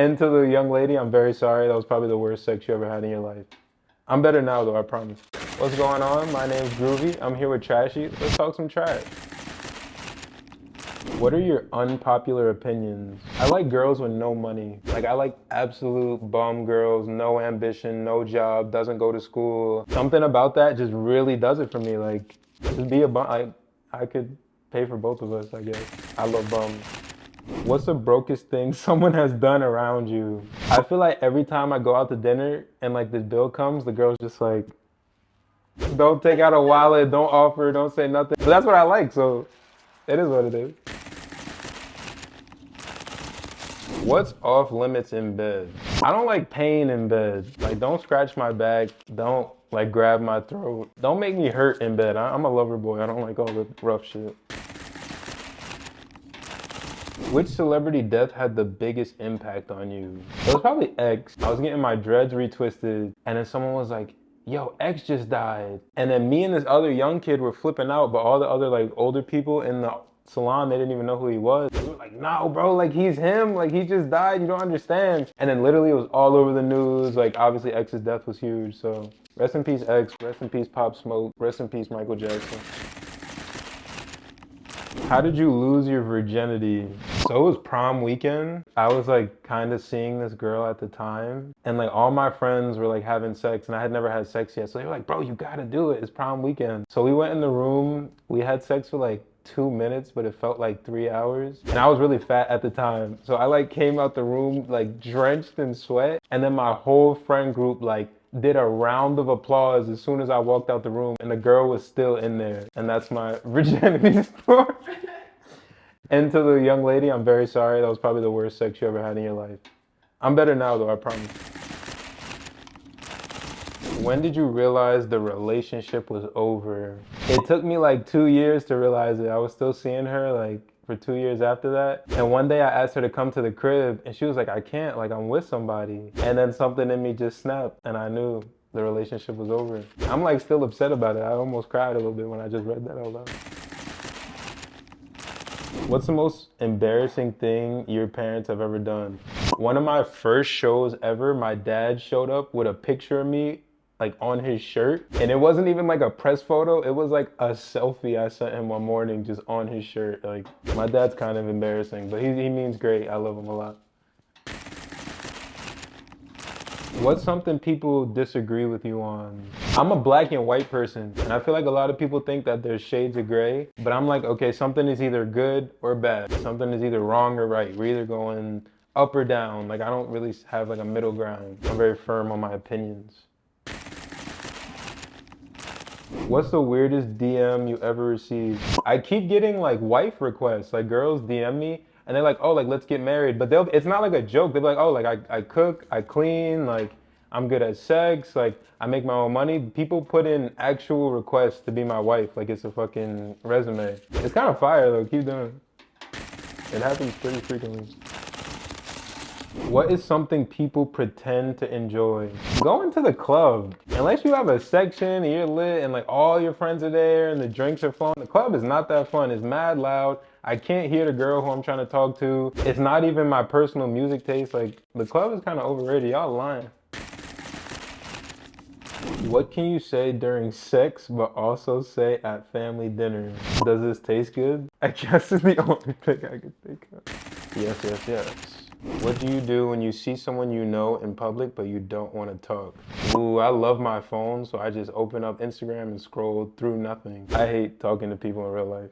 And to the young lady, I'm very sorry. That was probably the worst sex you ever had in your life. I'm better now though, I promise. What's going on? My name's Groovy. I'm here with TRSHY. Let's talk some trash. What are your unpopular opinions? I like girls with no money. Like, I like absolute bum girls, no ambition, no job, doesn't go to school. Something about that just really does it for me. Like, just be a bum. I could pay for both of us, I guess. I love bums. What's the brokest thing someone has done around you? I feel like every time I go out to dinner and like this bill comes, the girl's just like, don't take out a wallet, don't offer, don't say nothing. But that's what I like, so it is what it is. What's off limits in bed? I don't like pain in bed. Like, don't scratch my back. Don't like grab my throat. Don't make me hurt in bed. I'm a lover boy. I don't like all the rough shit. Which celebrity death had the biggest impact on you? It was probably X. I was getting my dreads retwisted and then someone was like, yo, X just died. And then me and this other young kid were flipping out, but all the other like older people in the salon, they didn't even know who he was. They were like, no, bro, like he's him, like he just died, you don't understand. And then literally it was all over the news, like obviously X's death was huge, so rest in peace X, rest in peace Pop Smoke, rest in peace Michael Jackson. How did you lose your virginity? So it was prom weekend. I was like kind of seeing this girl at the time and like all my friends were like having sex and I had never had sex yet. So they were like, bro, you gotta do it, it's prom weekend. So we went in the room, we had sex for like 2 minutes, but it felt like 3 hours. And I was really fat at the time. So I like came out the room like drenched in sweat. And then my whole friend group like did a round of applause as soon as I walked out the room and the girl was still in there. And that's my virginity story. And to the young lady, I'm very sorry. That was probably the worst sex you ever had in your life. I'm better now though, I promise. When did you realize the relationship was over? It took me like 2 years to realize it. I was still seeing her like for 2 years after that. And one day I asked her to come to the crib and she was like, I can't, like I'm with somebody. And then something in me just snapped and I knew the relationship was over. I'm like still upset about it. I almost cried a little bit when I just read that out loud. What's the most embarrassing thing your parents have ever done? One of my first shows ever, my dad showed up with a picture of me like on his shirt. And it wasn't even like a press photo. It was like a selfie I sent him one morning just on his shirt. Like, my dad's kind of embarrassing, but he means great. I love him a lot. What's something people disagree with you on? I'm a black and white person, and I feel like a lot of people think that there's shades of gray, but I'm like, okay, something is either good or bad. Something is either wrong or right. We're either going up or down. Like, I don't really have like a middle ground. I'm very firm on my opinions. What's the weirdest DM you ever received? I keep getting like wife requests, like girls DM me and they're like, oh, like let's get married. But it's not like a joke. They're like, oh, like I cook, I clean, like I'm good at sex, like I make my own money. People put in actual requests to be my wife, like it's a fucking resume. It's kind of fire though, keep doing it. It happens pretty frequently. What is something people pretend to enjoy? Going to the club. Unless you have a section and you're lit and like all your friends are there and the drinks are flowing, the club is not that fun. It's mad loud. I can't hear the girl who I'm trying to talk to. It's not even my personal music taste. Like, the club is kind of overrated. Y'all lying. What can you say during sex but also say at family dinner? Does this taste good? I guess it's the only thing I can think of. Yes, yes, yes. What do you do when you see someone you know in public but you don't want to talk? Ooh, I love my phone, so I just open up Instagram and scroll through nothing. I hate talking to people in real life.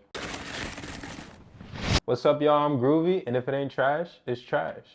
What's up, y'all? I'm Groovy, and if it ain't trash, it's trash.